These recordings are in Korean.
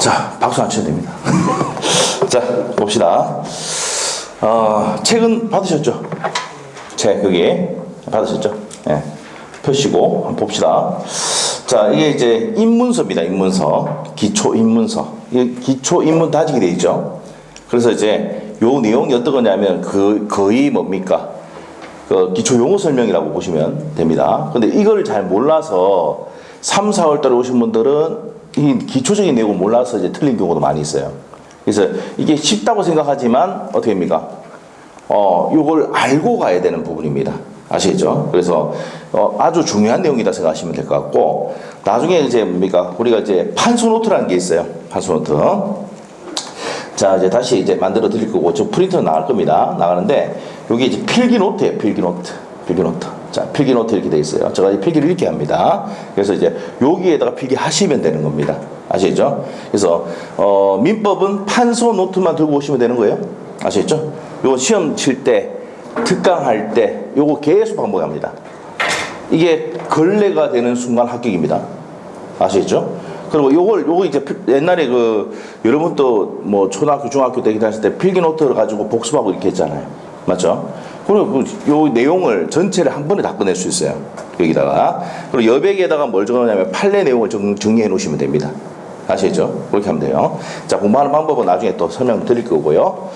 자, 박수 안 쳐도 됩니다. 자, 봅시다. 책은 받으셨죠? 책, 여기. 받으셨죠? 예. 펴시고, 한번 봅시다. 자, 이게 이제 입문서입니다, 입문서. 기초 입문서. 이게 기초 입문 다지게 되어 있죠? 그래서 이제 요 내용이 어떤 거냐면, 거의 뭡니까? 그 기초 용어 설명이라고 보시면 됩니다. 근데 이걸 잘 몰라서 3, 4월 달에 오신 분들은 이 기초적인 내용을 몰라서 이제 틀린 경우도 많이 있어요. 그래서 이게 쉽다고 생각하지만 어떻게 됩니까? 요걸 알고 가야 되는 부분입니다. 아시겠죠? 그래서 아주 중요한 내용이다 생각하시면 될 것 같고, 나중에 이제 뭡니까? 우리가 이제 판소 노트라는 게 있어요. 판소 노트. 자, 이제 다시 이제 만들어 드릴 거고, 저 프린터는 나갈 겁니다. 나가는데, 여기 이제 필기 노트예요. 필기 노트. 필기 노트. 자, 필기 노트 이렇게 돼 있어요. 제가 이 필기를 이렇게 합니다. 그래서 이제 여기에다가 필기하시면 되는 겁니다. 아시겠죠? 그래서 민법은 판소 노트만 들고 오시면 되는 거예요. 아시겠죠? 요거 시험 칠 때, 특강할 때 요거 계속 반복합니다. 이게 걸레가 되는 순간 합격입니다. 아시겠죠? 그리고 요거 이제 옛날에 여러분도 뭐 초등학교, 중학교 때 다녔을 때 필기 노트를 가지고 복습하고 이렇게 했잖아요. 맞죠? 그리고 요 내용을 전체를 한 번에 다 꺼낼 수 있어요. 여기다가. 그리고 여백에다가 뭘 적어놓냐면 판례 내용을 정리해 놓으시면 됩니다. 아시겠죠? 그렇게 하면 돼요. 자, 공부하는 방법은 나중에 또 설명드릴 거고요.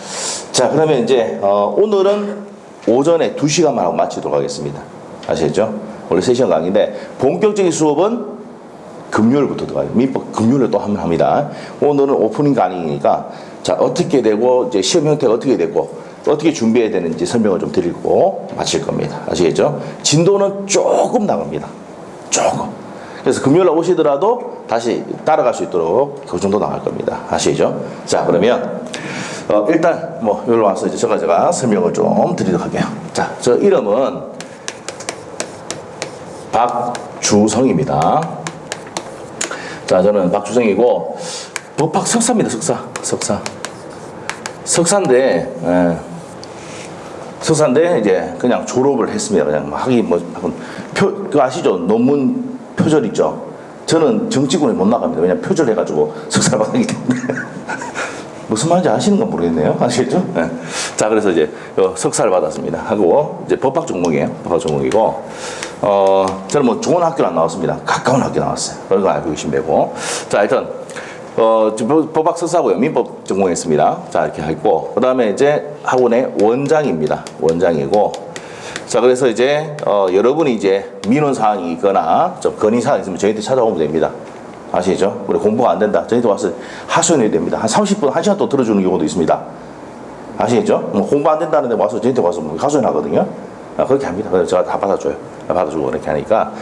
자, 그러면 이제 오늘은 오전에 2시간만 하고 마치도록 하겠습니다. 아시겠죠? 원래 3시간 강의인데 본격적인 수업은 금요일부터 들어가요. 민법 금요일에 또 한번 합니다. 오늘은 오프닝 강의니까 자, 어떻게 되고 이제 시험 형태가 어떻게 되고 어떻게 준비해야 되는지 설명을 좀 드리고 마칠 겁니다. 아시겠죠? 진도는 조금 나갑니다. 조금. 그래서 금요일에 오시더라도 다시 따라갈 수 있도록 그 정도 나갈 겁니다. 아시죠? 자, 그러면 일단 뭐 여기로 와서 이제 제가 설명을 좀 드리도록 할게요. 자, 저 이름은 박주성입니다. 자, 저는 박주성이고 법학 석사입니다. 석사인데 석사인데 이제 그냥 졸업을 했습니다. 그냥 하기 그거 아시죠? 논문 표절 있죠? 저는 정치권에 못 나갑니다. 왜냐면 표절해가지고 석사를 받기 때문에. 무슨 말인지 아시는 건 모르겠네요. 아시겠죠? 네. 자, 그래서 이제 석사를 받았습니다. 하고 이제 법학 전공이에요. 법학 전공이고 저는 뭐 좋은 학교는 안 나왔습니다. 가까운 학교 나왔어요. 그런 거 알고 계시면 되고. 자, 하여튼 법학 석사고요. 민법 전공했습니다. 자, 이렇게 했고, 그 다음에 이제 학원의 원장입니다. 원장이고, 자, 그래서 이제 여러분이 이제 민원 사항이 있거나 좀 건의 사항이 있으면 저희한테 찾아오면 됩니다. 아시죠? 우리 공부가 안 된다. 저희한테 와서 하소연해야 됩니다. 한 30분, 1시간 또 들어주는 경우도 있습니다. 아시겠죠? 공부 안 된다는데 와서 저희한테 와서 하소연하거든요. 그렇게 합니다. 그래서 제가 다 받아줘요. 받아주고 그렇게 하니까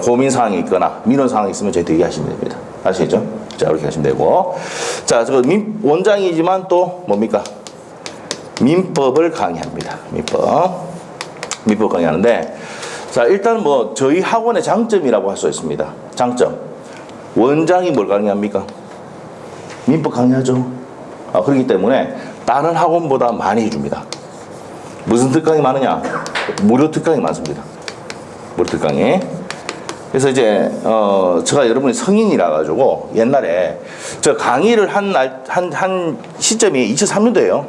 고민사항이 있거나 민원사항이 있으면 저희한테 얘기하시면 됩니다. 아시겠죠? 자, 이렇게 하시면 되고. 자, 저 원장이지만 또 뭡니까? 민법을 강의합니다. 민법 강의하는데, 자, 일단 뭐 저희 학원의 장점이라고 할 수 있습니다. 장점. 원장이 뭘 강의합니까? 민법 강의하죠. 그렇기 때문에 다른 학원보다 많이 해줍니다. 무슨 특강이 많으냐? 무료 특강이 많습니다. 무료 특강이. 그래서 이제 제가 여러분이 성인이라 가지고 옛날에 저 강의를 한 시점이 2003년도예요.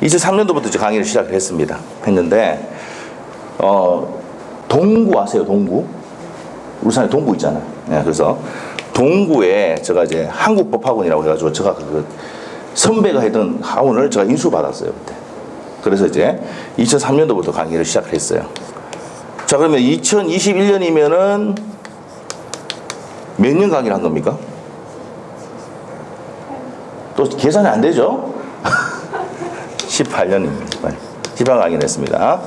2003년도부터 저 강의를 시작을 했는데 동구 아세요? 동구? 울산에 동구 있잖아요. 네, 그래서 동구에 제가 이제 한국법학원이라고 해가지고 제가 그 선배가 했던 학원을 제가 인수받았어요. 그때. 그래서 이제 2003년도부터 강의를 시작을 했어요. 자, 그러면 2021년이면은 몇 년 강의를 한 겁니까? 또 계산이 안 되죠? 18년입니다. 18년 강의를 했습니다.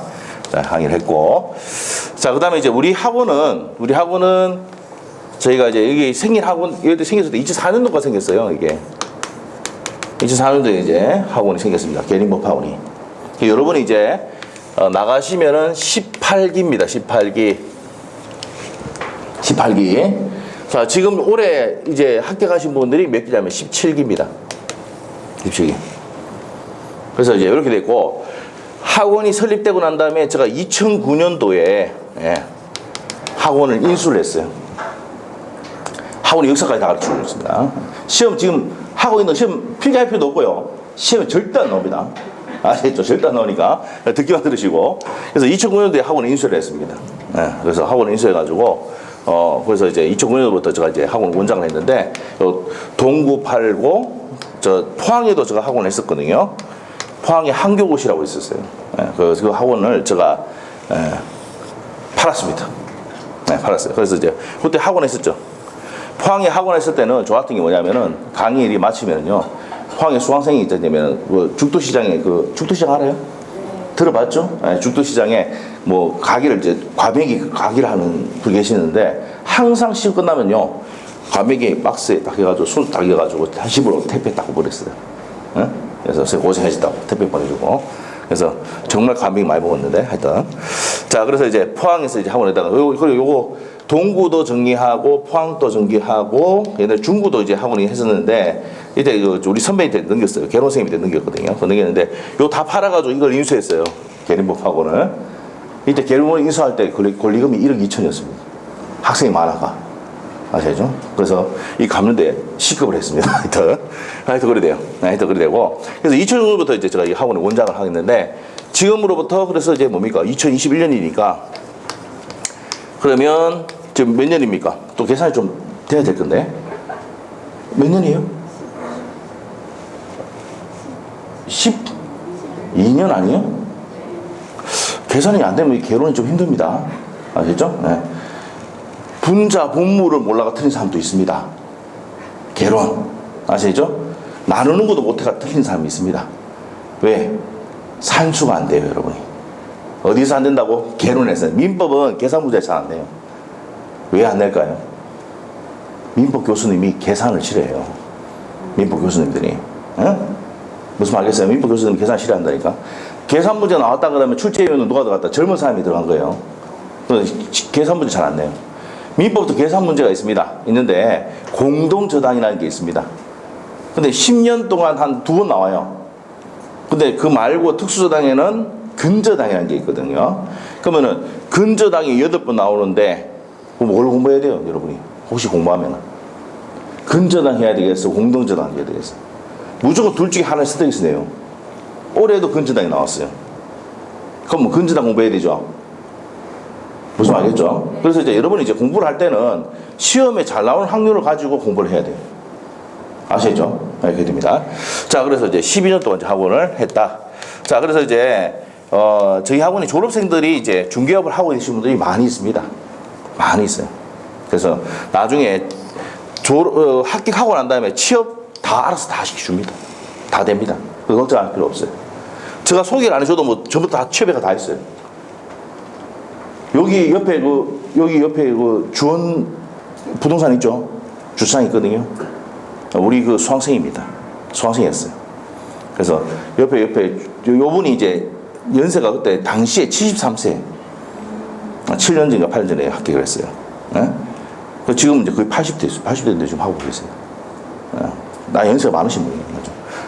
자, 강의를 했고. 자, 그 다음에 이제 우리 학원은 저희가 이제 여기 생긴 학원, 여기 생겼을 때 2004년도가 생겼어요, 이게. 2004년도에 이제 학원이 생겼습니다. 계림법 학원이. 여러분이 이제 나가시면은 18기입니다. 18기. 자, 지금 올해 이제 합격하신 분들이 몇 기냐면 17기입니다. 17기. 그래서 이제 이렇게 됐고, 학원이 설립되고 난 다음에 제가 2009년도에 학원을 인수를 했어요. 학원의 역사까지 다 가르치고 있습니다. 시험 지금 하고 있는 시험 필기할 필요도 없고요. 시험에 절대 안 나옵니다. 아시겠죠? 절대 안 나오니까 듣기만 들으시고. 그래서 2009년도에 학원에 인수를 했습니다. 네, 그래서 학원에 인수해가지고 그래서 이제 2009년도부터 제가 이제 학원 원장을 했는데 동구 팔고 저 포항에도 제가 학원을 했었거든요. 포항에 한교고시라고 있었어요. 네, 그 학원을 제가 팔았습니다. 네, 팔았어요. 그래서 이제 그때 학원 했었죠. 포항에 학원 했을 때는 좋았던 게 뭐냐면은 강의일이 마치면은요. 포항에 수강생이 있다면 그 죽도시장에 그 죽도시장 알아요? 들어봤죠? 네, 죽도시장에 뭐 가게를 이제 과메기 가게를 하는 분 계시는데 항상 시험 끝나면요. 과메기 박스에 딱 해가지고 손 딱 해가지고 집으로 택배 딱 보냈어요. 네? 그래서 고생하셨다고 택배 보내주고. 그래서 정말 과메기 많이 먹었는데 하여튼. 자, 그래서 이제 포항에서 이제 학원에다가 그리고 요거 동구도 정리하고 포항도 정리하고 옛날 중구도 이제 학원이 했었는데 이때 우리 선배한테 넘겼어요. 개론 선생님한테 넘겼거든요. 넘겼는데 요 다 팔아가지고 이걸 인수했어요. 계림법 학원을. 이때 계림법을 인수할 때 권리금이 1억 2천이었습니다. 학생이 많아가. 아시죠? 그래서 이 감는데 시급을 했습니다. 하여튼 그래 돼요. 하여튼 그래 되고. 그래서 2000년부터 이제 제가 이 학원의 원장을 하겠는데 지금으로부터 그래서 이제 뭡니까? 2021년이니까 그러면 지금 몇 년입니까? 또 계산이 좀 돼야 될 건데 몇 년이에요? 12년 아니에요? 계산이 안 되면 개론이 좀 힘듭니다. 아시죠? 네. 분자, 분모를 몰라가 틀린 사람도 있습니다. 개론. 아시죠? 나누는 것도 못해가 틀린 사람이 있습니다. 왜? 산수가 안 돼요, 여러분이. 어디서 안 된다고? 개론에서. 민법은 계산 문제 잘 안 돼요. 왜 안 낼까요? 민법 교수님이 계산을 싫어해요. 민법 교수님들이. 무슨 말 알겠어요? 민법 교수님이 계산 싫어한다니까. 계산 문제 나왔다 그러면 출제위원은 누가 들어갔다? 젊은 사람이 들어간 거예요. 계산 문제 잘 안 내요. 민법도 계산 문제가 있는데 공동저당이라는 게 있습니다. 근데 10년 동안 한 2번 나와요. 근데 그 말고 특수저당에는 근저당이라는 게 있거든요. 그러면은 근저당이 8번 나오는데 뭘 공부해야 돼요, 여러분이? 혹시 공부하면 근저당 해야 되겠어, 공동저당 해야 되겠어? 무조건 둘 중에 하나를 선택해서 내요. 올해도 근저당이 나왔어요. 그럼 뭐 근저당 공부해야 되죠. 무슨 말이겠죠? 그래서 이제 여러분이 이제 공부를 할 때는 시험에 잘 나오는 확률을 가지고 공부를 해야 돼요. 아시죠? 네, 그렇게 됩니다. 자, 그래서 이제 12년 동안 이제 학원을 했다. 자, 그래서 이제 저희 학원이 졸업생들이 이제 중개업을 하고 계신 분들이 많이 있습니다. 많이 있어요. 그래서 나중에 합격하고 난 다음에 취업 다 알아서 다 시켜줍니다. 다 됩니다. 걱정할 필요 없어요. 제가 소개를 안 해줘도 뭐 전부 다 취업회가 다 있어요. 여기 옆에 주원 부동산 있죠? 주차장 있거든요. 우리 그 수강생입니다. 수강생이었어요. 그래서 옆에 요분이 이제 연세가 그때 당시에 73세. 7년 전인가 8년 전에 합격을 했어요. 네? 지금 이제 거의 80대 있어요. 80대인데 지금 하고 계세요. 나 연세가 많으신 분이에요.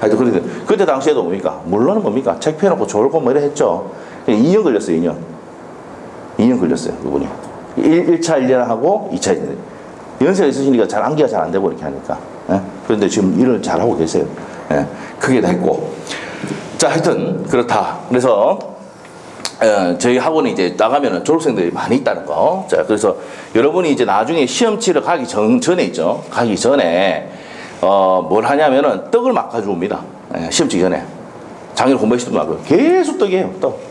하여튼 그때 당시에도 뭡니까? 물론은 뭡니까? 책 펴놓고 졸고 뭐 이래 했죠. 2년 걸렸어요, 2년. 2년 걸렸어요, 그분이. 1차 1년 하고 2차 1년. 연세가 있으시니까 잘 암기가 잘 안 되고 이렇게 하니까. 예? 그런데 지금 일을 잘 하고 계세요. 예? 크게 다 했고. 자, 하여튼, 그렇다. 그래서, 저희 학원에 이제 나가면은 졸업생들이 많이 있다는 거. 자, 그래서 여러분이 이제 나중에 시험 치러 가기 전에 있죠. 가기 전에, 뭘 하냐면은 떡을 막 가져옵니다. 예, 시험 치기 전에. 작년 공부하시던 말고요. 계속 떡이에요. 떡.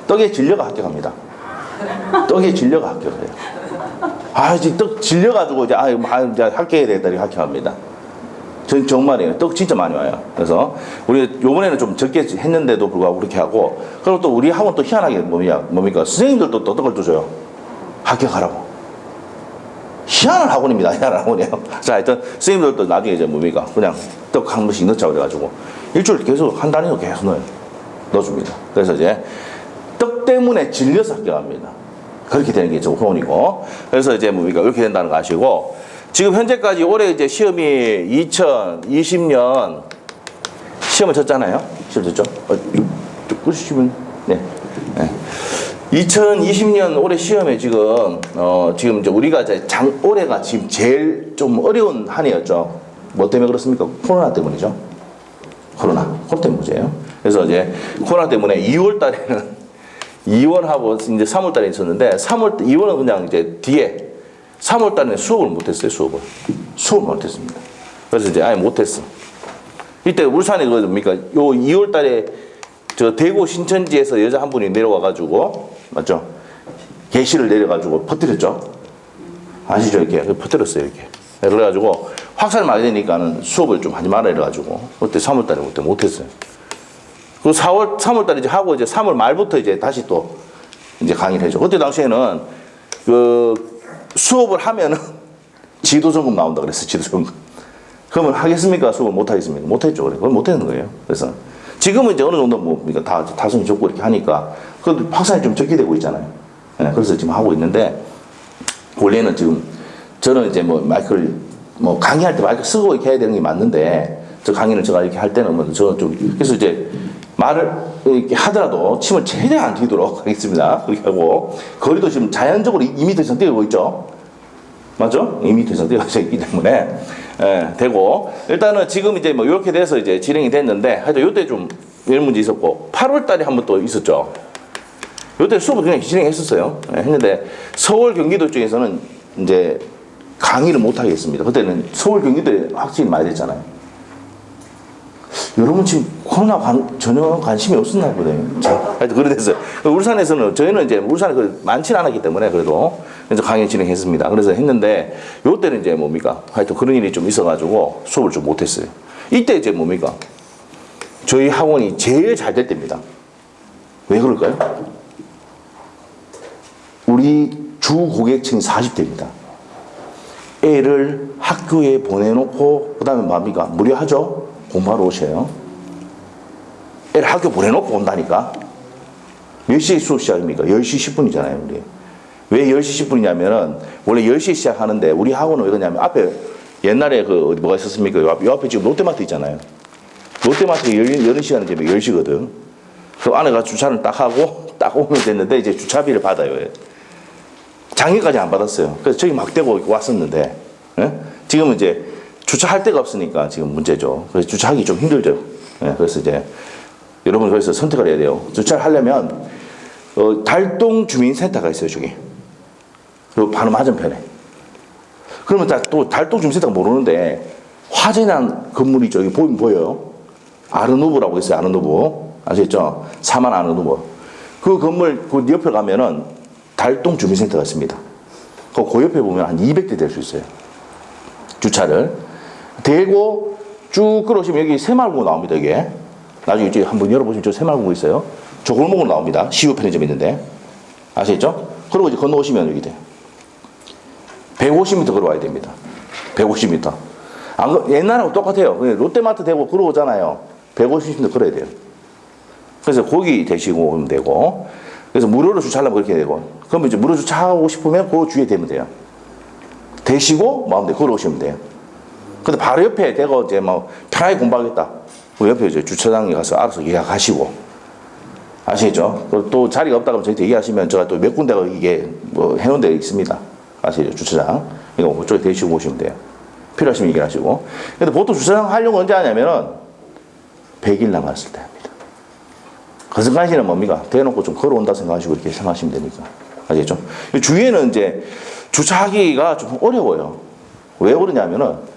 떡에 질려가 합격합니다. 떡에 질려가 합격해요. 이제 떡 질려가지고 이제 합격해야 되겠다 이렇게 합격합니다. 전 정말이에요. 떡 진짜 많이 와요. 그래서 우리 요번에는 좀 적게 했는데도 불구하고 그렇게 하고, 그리고 또 우리 학원 또 희한하게 뭡니까? 선생님들도 또 떡을 또 줘요. 합격하라고. 희한한 학원입니다. 희한한 학원이에요. 자, 하여튼 선생님들도 나중에 이제 뭡니까? 그냥 떡 한 번씩 넣자고 그래가지고 일주일 계속 한 단위로 계속 넣어줍니다. 그래서 이제 떡 때문에 질려서 합격합니다. 그렇게 되는 게 좀 후원이고. 그래서 이제 뭡니까? 이렇게 된다는 거 아시고, 지금 현재까지 올해 이제 시험이 2020년 시험을 쳤잖아요. 시험 쳤죠? 끄시면, 네. 2020년 올해 시험에 지금 이제 우리가 이제 올해가 지금 제일 좀 어려운 한 해였죠. 뭐 때문에 그렇습니까? 코로나 때문이죠. 코로나 때문에 문제예요. 그래서 이제 코로나 때문에 2월 달에는 2월하고 이제 3월 달에 있었는데 2월은 그냥 이제 뒤에 3월 달에 수업을 못했어요. 수업을 못했습니다. 그래서 이제 아예 못했어. 이때 울산에 뭡니까? 요 2월 달에 저 대구 신천지에서 여자 한 분이 내려와가지고 맞죠? 계시를 내려가지고 퍼뜨렸죠. 아시죠? 이렇게 퍼뜨렸어요. 이렇게. 그래가지고 확산을 많이 되니까는 수업을 좀 하지 말아 이래가지고 그때 3월 달에 그때 못했어요. 그 3월 달에 이제 하고 이제 3월 말부터 이제 다시 또 이제 강의를 해줘. 그때 당시에는 그 수업을 하면은 지도점검 나온다 그랬어. 지도점검. 그러면 하겠습니까? 수업을 못 하겠습니까? 못 했죠. 그래. 그건 못 했는 거예요. 그래서 지금은 이제 어느 정도 뭐 그러니까 다 타성이 적고 이렇게 하니까 그 확산이 좀 적게 되고 있잖아요. 네, 그래서 지금 하고 있는데 원래는 지금 저는 이제 뭐 마이크를 뭐 강의할 때 마이크 쓰고 이렇게 해야 되는 게 맞는데 저 강의를 제가 이렇게 할 때는 뭐 저는 좀 그래서 이제 말을 이렇게 하더라도 침을 최대한 안 튀도록 하겠습니다. 그렇게 하고 거리도 지금 자연적으로 2m 이상 뛰고 있죠. 맞죠? 2m 이상 뛰어져 있기 때문에 되고 일단은 지금 이제 뭐 이렇게 돼서 이제 진행이 됐는데 하여튼 요때 좀 이런 문제 있었고 8월 달에 한 번 또 있었죠. 요때 수업을 그냥 진행했었어요. 했는데 서울 경기도 쪽에서는 이제 강의를 못 하겠습니다. 그때는 서울 경기도에 확진이 많이 됐잖아요. 여러분 지금 코로나 전혀 관심이 없었나 보네요. 하여튼 그래 됐어요. 울산에서는 저희는 이제 울산에 많지는 않았기 때문에 그래도 그래서 강의 진행했습니다. 그래서 했는데 요때는 이제 뭡니까? 하여튼 그런 일이 좀 있어가지고 수업을 좀 못했어요. 이때 이제 뭡니까? 저희 학원이 제일 잘 될 때입니다. 왜 그럴까요? 우리 주 고객층이 40대입니다. 애를 학교에 보내놓고 그 다음에 뭡니까? 무료하죠? 공부하러 오셔요. 애를 학교 보내놓고 온다니까. 몇 시에 수업 시작입니까? 10시 10분이잖아요, 우리. 왜 10시 10분이냐면은, 원래 10시에 시작하는데, 우리 학원은 왜 그러냐면, 앞에, 옛날에 뭐가 있었습니까? 요 앞에 지금 롯데마트 있잖아요. 롯데마트 여는 시간은 이제 10시거든. 그 안에 가서 주차를 딱 하고, 딱 오면 됐는데, 이제 주차비를 받아요. 작년까지 안 받았어요. 그래서 저기 막 대고 왔었는데, 지금은 이제, 주차할 데가 없으니까 지금 문제죠. 그래서 주차하기 좀 힘들죠. 그래서 이제 여러분 그래서 선택을 해야 돼요. 주차를 하려면 달동 주민센터가 있어요, 저기. 그 바로 맞은편에. 그러면 또 달동 주민센터가 모르는데 화재난 건물이 저기 보이면 보여요. 아르누브라고 있어요, 아르누브. 아시겠죠? 사만 아르누브. 그 건물 그 옆에 가면은 달동 주민센터가 있습니다. 그 옆에 보면 한 200대 될 수 있어요. 주차를. 대고 쭉 끌어오시면 여기 새마을공고 나옵니다. 이게 나중에 이제 한번 열어보시면 저 새마을공고 있어요. 저 골목으로 나옵니다. 시우 편의점 있는데 아시겠죠? 그리고 이제 건너오시면 여기 돼요. 150m 걸어와야 됩니다. 150m. 옛날하고 똑같아요. 롯데마트 대고 걸어오잖아요. 150m 걸어야 돼요. 그래서 거기 대시고 오면 되고 그래서 무료로 주차하려면 그렇게 되고 그러면 이제 무료 주차하고 싶으면 그 주위에 되면 돼요. 대시고 마음대로 걸어오시면 돼요. 근데 바로 옆에 대고 이제 뭐 편하게 공부하겠다. 그 옆에 이제 주차장에 가서 알아서 예약하시고. 아시겠죠? 또 자리가 없다 그러면 저희한테 얘기하시면 제가 또 몇 군데가 이게 뭐 해놓은 데 있습니다. 아시죠? 주차장. 이거 그쪽에 대시고 오시면 돼요. 필요하시면 얘기를 하시고. 근데 보통 주차장 하려고 언제 하냐면은 100일 남았을 때 합니다. 그 생각하시는 뭡니까? 대놓고 좀 걸어온다 생각하시고 이렇게 생각하시면 되니까. 아시겠죠? 주위에는 이제 주차하기가 좀 어려워요. 왜 그러냐면은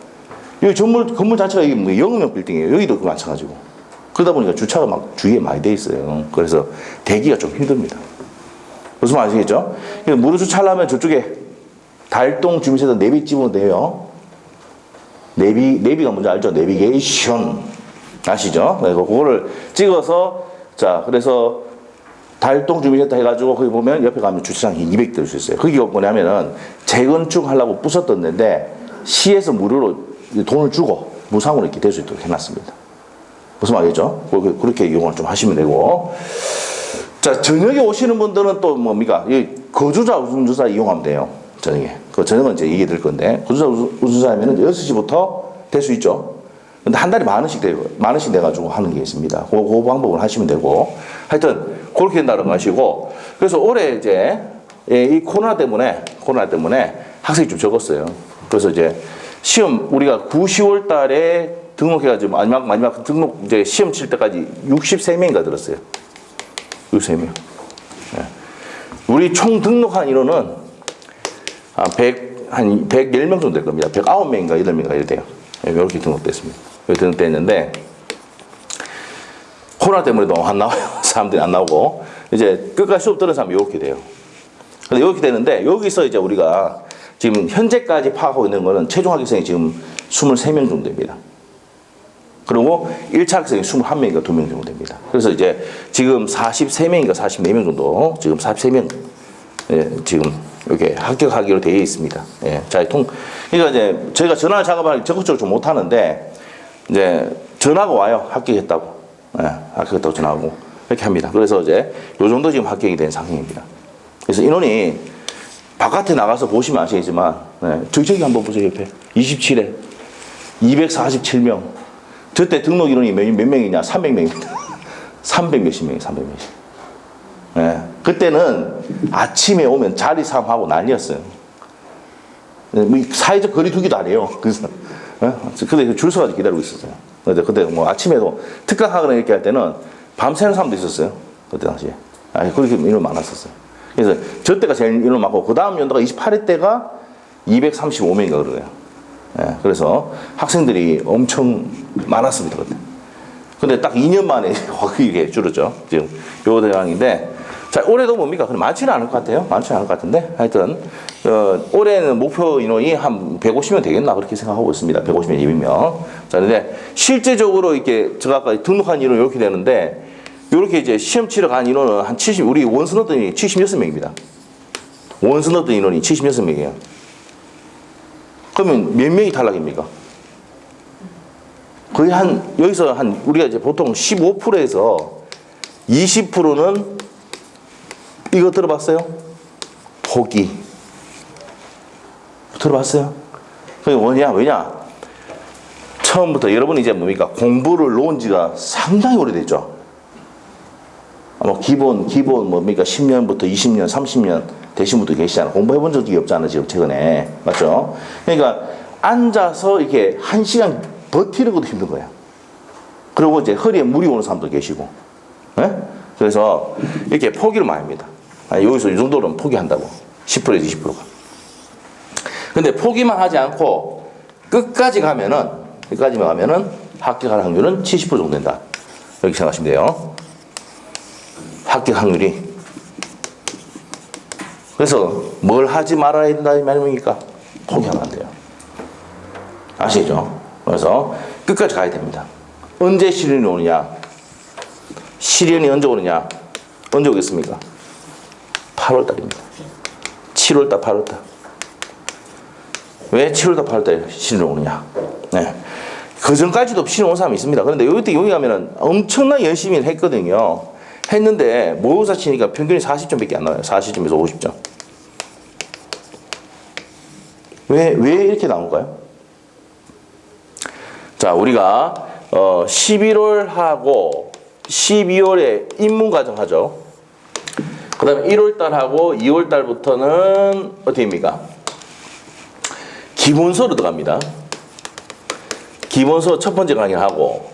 여기 건물 자체가 이게 뭐 영업용 빌딩이에요. 여기도 마찬가지고. 그러다 보니까 주차가 막 주위에 많이 돼 있어요. 그래서 대기가 좀 힘듭니다. 무슨 말 아시겠죠? 무료 주차하려면 저쪽에 달동 주민센터 내비 찍으면 돼요. 내비가 뭔지 알죠? 내비게이션. 아시죠? 그래서 그거를 찍어서 자, 그래서 달동 주민센터 해가지고 거기 보면 옆에 가면 주차장이 200 될 수 있어요. 그게 뭐냐면은 재건축 하려고 부쉈던 데인데 시에서 무료로 돈을 주고 무상으로 이렇게 될 수 있도록 해놨습니다. 무슨 말이죠? 그렇게 이용을 좀 하시면 되고. 자, 저녁에 오시는 분들은 또 뭡니까? 거주자 우선주차 이용하면 돼요. 저녁에. 그 저녁은 이제 얘기 될 건데, 거주자 우선주차 하면은 6시부터 될 수 있죠. 근데 한 달에 만 원씩 내가지고 하는 게 있습니다. 그 방법을 하시면 되고. 하여튼, 그렇게 된다는 거 하시고. 그래서 올해 이제, 이 코로나 때문에 학생이 좀 적었어요. 그래서 이제 시험, 우리가 9, 10월 달에 등록해가지고 마지막 등록 이제 시험 칠 때까지 63명인가 들었어요. 63명. 네. 우리 총 등록한 인원은 한 110명 정도 될 겁니다. 109명인가 8명인가 이렇게 돼요. 이렇게 등록됐습니다. 이렇게 등록됐는데, 코로나 때문에 너무 안 나와요. 사람들이 안 나오고. 이제 끝까지 수업 들은 사람이 이렇게 돼요. 근데 이렇게 되는데, 여기서 이제 우리가 지금 현재까지 파악하고 있는 거는 최종 학생이 지금 23명 정도 됩니다. 그리고 1차 학생이 21명인가 2명 정도 됩니다. 그래서 이제 지금 43명인가 44명 정도, 지금 43명, 예, 지금 이렇게 합격하기로 되어 있습니다. 예, 그러니까 이제 저희가 전화 작업을 적극적으로 좀 못하는데, 이제 전화가 와요. 합격했다고. 예, 합격했다고 전화하고. 이렇게 합니다. 그래서 이제 요 정도 지금 합격이 된 상황입니다. 그래서 인원이 바깥에 나가서 보시면 아시겠지만, 네, 저기 한번 보세요, 옆에. 27회. 247명. 저때 등록 인원이 몇 명이냐? 300명입니다. 300 몇십 명이에요, 300 몇십. 네, 그때는 아침에 오면 자리 싸움하고 난리였어요. 사회적 거리 두기도 안 해요. 그래서. 근데 줄 서가지고 기다리고 있었어요. 그때 뭐 아침에도 특강하거나 이렇게 할 때는 밤새는 사람도 있었어요. 그때 당시에. 그렇게 인원 많았었어요. 그래서 저 때가 제일 인원 많고, 그 다음 연도가 28회 때가 235명인가 그래요. 예, 그래서 학생들이 엄청 많았습니다, 그때. 근데 딱 2년 만에 확 이게 줄었죠. 지금 요 대상인데, 자, 올해도 뭡니까? 많지는 않을 것 같아요. 많지는 않을 것 같은데. 하여튼, 올해는 목표 인원이 한 150명 되겠나, 그렇게 생각하고 있습니다. 150명, 200명. 자, 근데 실제적으로 이렇게 제가 아까 등록한 인원이 이렇게 되는데, 이렇게 이제 시험 치러 간 인원은 한 우리 원서 넣었더니 76명입니다. 원서 넣었던 인원이 76명이에요. 그러면 몇 명이 탈락입니까? 거의 여기서 우리가 이제 보통 15%에서 20%는 이거 들어봤어요? 포기. 들어봤어요? 그게 뭐냐? 왜냐? 처음부터 여러분이 이제 뭡니까? 공부를 놓은 지가 상당히 오래됐죠. 뭐 기본 뭡니까? 10년부터 20년, 30년 되신 분도 계시잖아요. 공부해 본 적이 없잖아요, 지금 최근에. 맞죠? 그러니까 앉아서 이렇게 1시간 버티는 것도 힘든 거예요. 그리고 이제 허리에 물이 오는 사람도 계시고. 네? 그래서 이렇게 포기를 많이 합니다. 여기서 이 정도는 포기한다고. 10%에서 20%가. 근데 포기만 하지 않고 끝까지 가면은 합격할 확률은 70% 정도 된다. 이렇게 생각하시면 돼요. 합격 확률이. 그래서 뭘 하지 말아야 된다 이 말입니까? 포기하면 안 돼요. 아시죠? 그래서 끝까지 가야 됩니다. 언제 시련이 오느냐? 시련이 언제 오느냐? 언제 오겠습니까? 8월 달입니다. 7월 달, 8월 달. 왜 7월 달, 8월 달에 시련이 오느냐? 네. 그 전까지도 시련 온 사람이 있습니다. 그런데 여기 가면은 엄청나게 열심히 했거든요. 했는데 모의고사 치니까 평균이 40점밖에 안 나와요. 40점에서 50점. 왜 이렇게 나올까요? 자, 우리가 11월 하고 12월에 입문과정 하죠. 그 다음에 1월 달하고 2월 달부터는 어떻게입니까? 기본서로 들어갑니다. 기본서 첫 번째 강의를 하고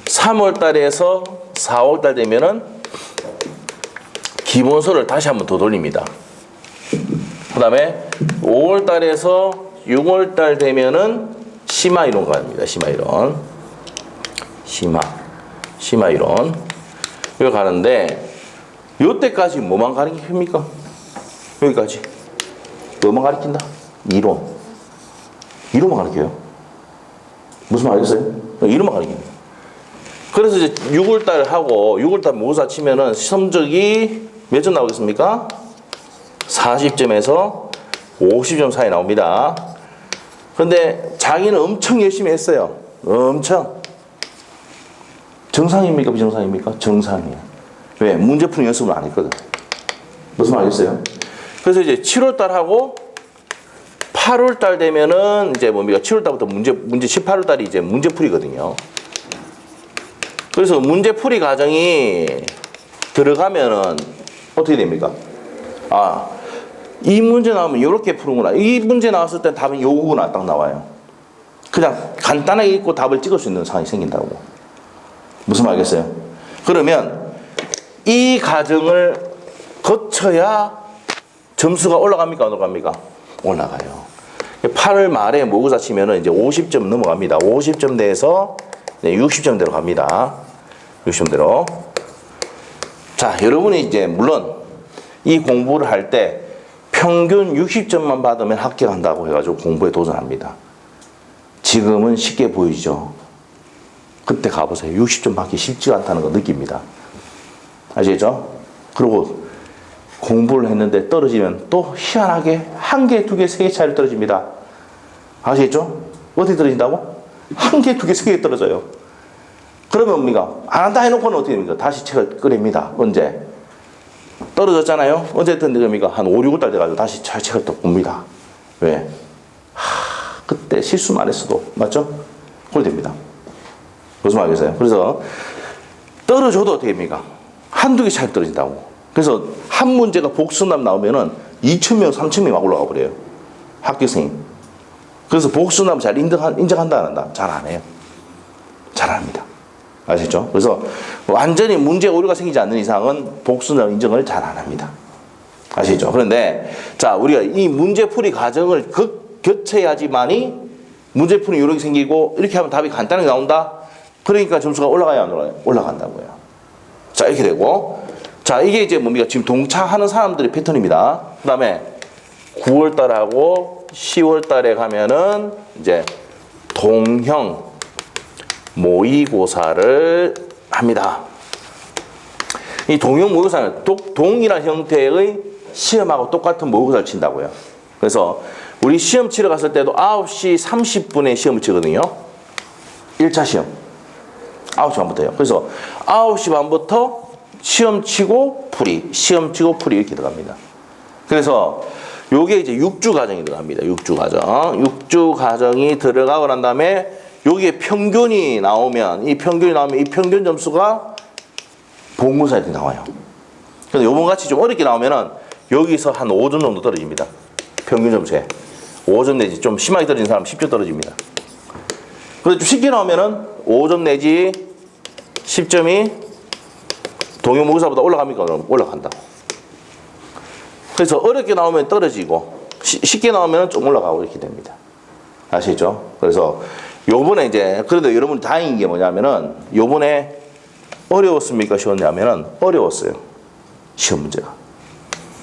3월 달에서 4월 달 되면은 기본서를 다시 한번 더 돌립니다. 그 다음에 5월 달에서 6월 달 되면은 심화 이론 갑니다. 심화 이론. 심화 이론. 이거 가는데, 요때까지 뭐만 가르칩니까? 여기까지. 뭐만 가르친다? 이론. 이론만 가르쳐요. 무슨 말 알겠어요? 이론만 가르칩니다. 그래서 이제 6월달 하고 6월달 모의고사 치면은 성적이 몇 점 나오겠습니까? 40점에서 50점 사이 나옵니다. 근데 자기는 엄청 열심히 했어요. 엄청. 정상입니까? 비정상입니까? 정상이에요. 왜? 문제 푸는 연습을 안 했거든. 무슨 말 알겠어요? 그래서 이제 7월달 하고 8월 달 되면은 이제 뭡니까? 7월 달부터 문제 18월 달이 이제 문제풀이거든요. 그래서 문제풀이 과정이 들어가면은 어떻게 됩니까? 아, 이 문제 나오면 이렇게 푸는구나. 이 문제 나왔을 때 답은 요거구나 딱 나와요. 그냥 간단하게 읽고 답을 찍을 수 있는 상황이 생긴다고. 무슨 말이겠어요? 그러면 이 과정을 거쳐야 점수가 올라갑니까? 안 올라갑니까? 올라가요. 8월 말에 모의고사 치면은 이제 50점 넘어갑니다. 50점 내에서 60점대로 갑니다. 60점대로. 자, 여러분이 이제 물론 이 공부를 할 때 평균 60점만 받으면 합격한다고 해가지고 공부에 도전합니다. 지금은 쉽게 보이죠. 그때 가보세요. 60점 받기 쉽지가 않다는 거 느낍니다. 아시겠죠? 그리고 공부를 했는데 떨어지면 또 희한하게 1개, 2개, 3개 차이로 떨어집니다. 아시겠죠? 어떻게 떨어진다고? 1개, 2개, 3개 떨어져요. 그러면 뭡니까? 안 한다 해놓고는 어떻게 됩니까? 다시 책을 꺼냅니다. 언제? 떨어졌잖아요? 언제든 됩니까? 한 5, 6월 달 돼가지고 다시 책을 또 봅니다. 왜? 그때 실수만 했어도, 맞죠? 그렇게 됩니다. 무슨 말이겠어요? 그래서 떨어져도 어떻게 됩니까? 1, 2개 차이 떨어진다고. 그래서 한 문제가 복수남 나오면은 2,000명, 3,000명 막 올라가 버려요. 합격생이. 그래서 복수남 잘 인정한다, 안 한다? 잘 안 해요. 잘 안 합니다. 아시죠? 그래서 완전히 문제 오류가 생기지 않는 이상은 복수남 인정을 잘 안 합니다. 아시죠? 그런데 자, 우리가 이 문제풀이 과정을 거쳐야지만이 문제풀이 요령이 생기고 이렇게 하면 답이 간단하게 나온다? 그러니까 점수가 올라가야 안 올라가요? 올라간다고요. 자, 이렇게 되고 자, 이게 이제 뭡니까? 지금 동차하는 사람들의 패턴입니다. 그 다음에 9월 달하고 10월 달에 가면은 이제 동형 모의고사를 합니다. 이 동형 모의고사는 동일한 형태의 시험하고 똑같은 모의고사를 친다고요. 그래서 우리 시험 치러 갔을 때도 9시 30분에 시험을 치거든요. 1차 시험. 9시 반부터요. 그래서 9시 반부터 시험 치고 풀이, 시험 치고 풀이 이렇게 들어갑니다. 그래서 요게 이제 6주 과정이 들어갑니다. 6주 과정. 6주 과정이 들어가고 난 다음에 여기에 평균이 나오면 이 평균 점수가 본고사에 나와요. 그래서 요번같이 좀 어렵게 나오면은 여기서 한 5점 정도 떨어집니다. 평균 점수에. 5점 내지 좀 심하게 떨어진 사람 10점 떨어집니다. 그래서 좀 쉽게 나오면은 5점 내지 10점이 동형 모의고사보다 올라갑니까? 올라간다. 그래서 어렵게 나오면 떨어지고 쉽게 나오면 좀 올라가고 이렇게 됩니다. 아시죠? 그래서 요번에 이제 그래도 여러분 다행인 게 뭐냐면은 요번에 어려웠습니까? 쉬웠냐면은 어려웠어요. 시험 문제가.